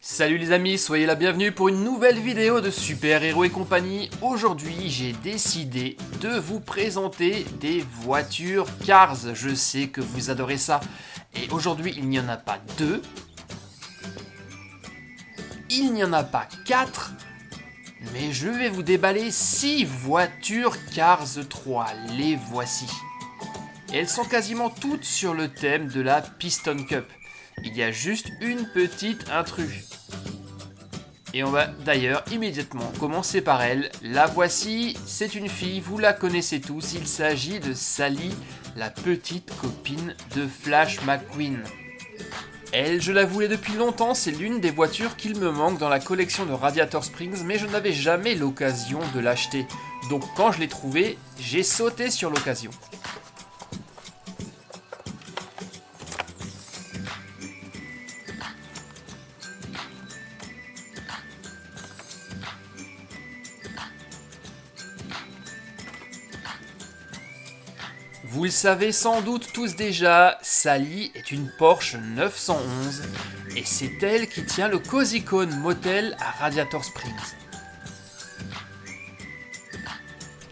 Salut les amis, soyez la bienvenue pour une nouvelle vidéo de Super Héros et compagnie. Aujourd'hui, j'ai décidé de vous présenter des voitures Cars. Je sais que vous adorez ça. Et aujourd'hui, il n'y en a pas deux. Il n'y en a pas quatre. Mais je vais vous déballer 6 voitures Cars 3. Les voici. Et elles sont quasiment toutes sur le thème de la Piston Cup. Il y a juste une petite intrus. Et on va d'ailleurs immédiatement commencer par elle. La voici, c'est une fille, vous la connaissez tous. Il s'agit de Sally, la petite copine de Flash McQueen. Elle, je la voulais depuis longtemps, c'est l'une des voitures qu'il me manque dans la collection de Radiator Springs, mais je n'avais jamais l'occasion de l'acheter. Donc quand je l'ai trouvée, j'ai sauté sur l'occasion. Vous le savez sans doute tous déjà, Sally est une Porsche 911 et c'est elle qui tient le Cozy Cone Motel à Radiator Springs.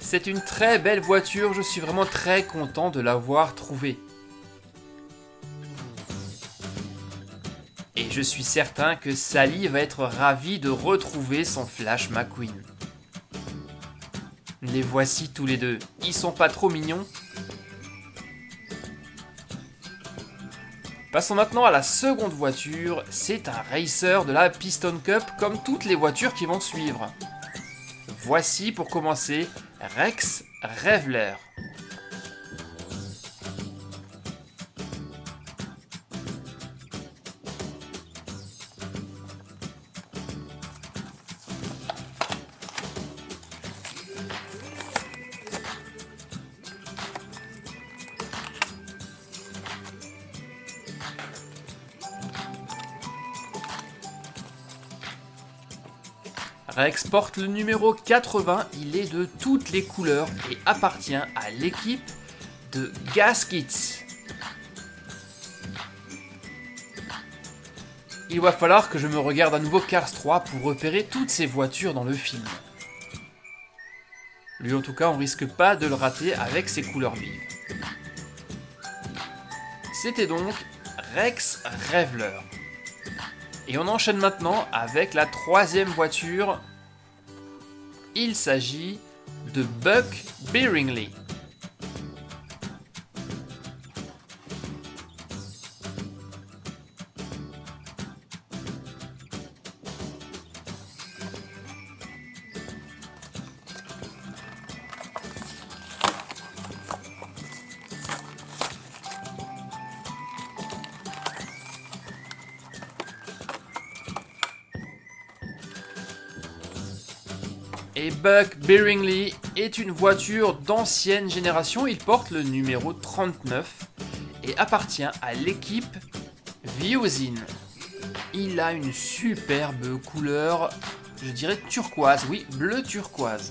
C'est une très belle voiture, je suis vraiment très content de l'avoir trouvée. Et je suis certain que Sally va être ravie de retrouver son Flash McQueen. Les voici tous les deux, ils sont pas trop mignons ? Passons maintenant à la seconde voiture, c'est un racer de la Piston Cup comme toutes les voitures qui vont suivre. Voici pour commencer Rex Revler. Rex porte le numéro 80, il est de toutes les couleurs et appartient à l'équipe de Gaskets. Il va falloir que je me regarde à nouveau Cars 3 pour repérer toutes ces voitures dans le film. Lui en tout cas, on risque pas de le rater avec ses couleurs vives. C'était donc Rex Revler. Et on enchaîne maintenant avec la troisième voiture. Il s'agit de Buck Biringley. Et Buck Biringley est une voiture d'ancienne génération, il porte le numéro 39 et appartient à l'équipe Viewzin. Il a une superbe couleur, je dirais turquoise, oui, bleu turquoise.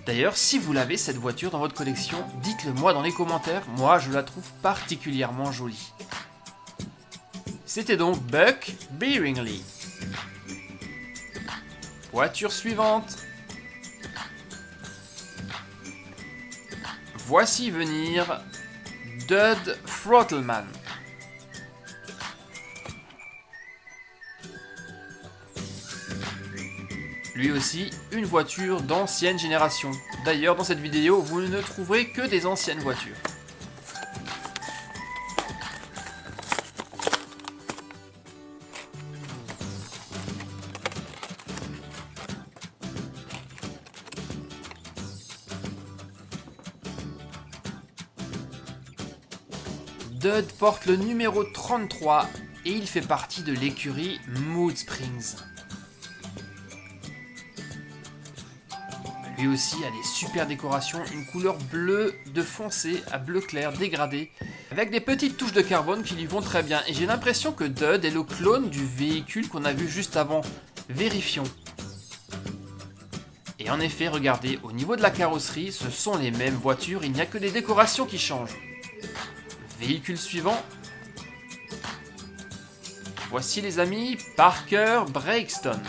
D'ailleurs, si vous l'avez cette voiture dans votre collection, dites-le moi dans les commentaires, moi je la trouve particulièrement jolie. C'était donc Buck Biringley. Voiture suivante. Voici venir Dud Throttleman. Lui aussi, une voiture d'ancienne génération. D'ailleurs, dans cette vidéo, vous ne trouverez que des anciennes voitures. Dud porte le numéro 33 et il fait partie de l'écurie Mood Springs. Lui aussi a des super décorations, une couleur bleue de foncé à bleu clair dégradé, avec des petites touches de carbone qui lui vont très bien. Et j'ai l'impression que Dud est le clone du véhicule qu'on a vu juste avant. Vérifions. Et en effet, regardez, au niveau de la carrosserie, ce sont les mêmes voitures, il n'y a que des décorations qui changent. Véhicule suivant. Voici les amis, Parker Breakstone.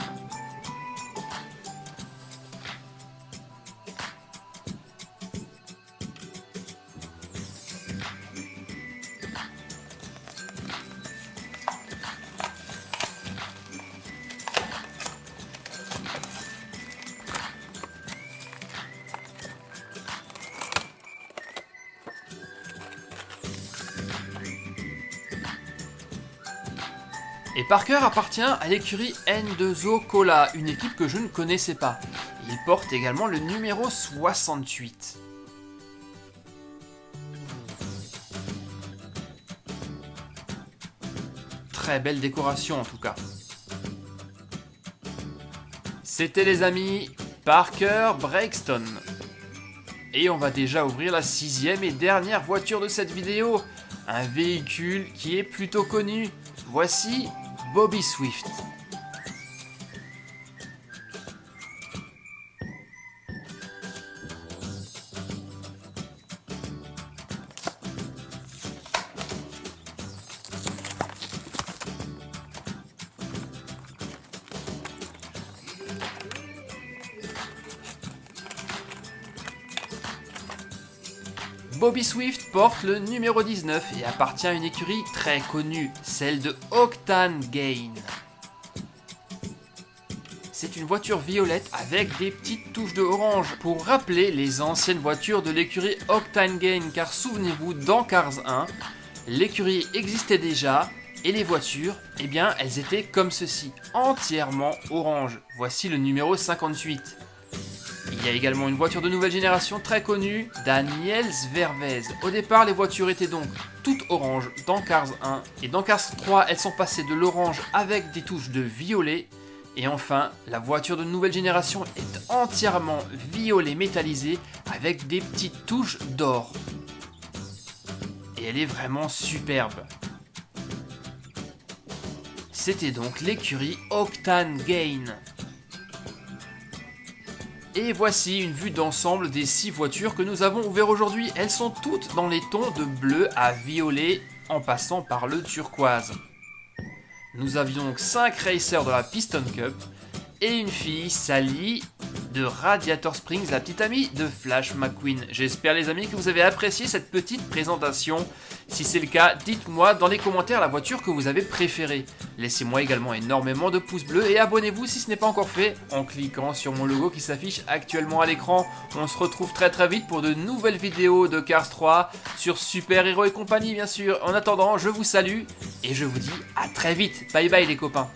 Et Parker appartient à l'écurie N2O Cola, une équipe que je ne connaissais pas. Il porte également le numéro 68. Très belle décoration en tout cas. C'était les amis, Parker Breakstone. Et on va déjà ouvrir la 6e et dernière voiture de cette vidéo. Un véhicule qui est plutôt connu. Voici Bobby Swift. Bobby Swift porte le numéro 19 et appartient à une écurie très connue, celle de Octane Gain. C'est une voiture violette avec des petites touches de orange pour rappeler les anciennes voitures de l'écurie Octane Gain, car souvenez-vous, dans Cars 1, l'écurie existait déjà et les voitures, eh bien, elles étaient comme ceci, entièrement orange. Voici le numéro 58. Il y a également une voiture de nouvelle génération très connue, Daniels Vervez. Au départ, les voitures étaient donc toutes oranges dans Cars 1 et dans Cars 3, elles sont passées de l'orange avec des touches de violet. Et enfin, la voiture de nouvelle génération est entièrement violet métallisée avec des petites touches d'or. Et elle est vraiment superbe. C'était donc l'écurie Octane Gain. Et voici une vue d'ensemble des 6 voitures que nous avons ouvertes aujourd'hui. Elles sont toutes dans les tons de bleu à violet en passant par le turquoise. Nous avions donc 5 racers de la Piston Cup et une fille, Sally, de Radiator Springs, la petite amie de Flash McQueen. J'espère les amis que vous avez apprécié cette petite présentation. Si c'est le cas, dites-moi dans les commentaires la voiture que vous avez préférée. Laissez-moi également énormément de pouces bleus et abonnez-vous si ce n'est pas encore fait en cliquant sur mon logo qui s'affiche actuellement à l'écran. On se retrouve très vite pour de nouvelles vidéos de Cars 3 sur Super Hero et compagnie bien sûr. En attendant, je vous salue et je vous dis à très vite. Bye bye les copains.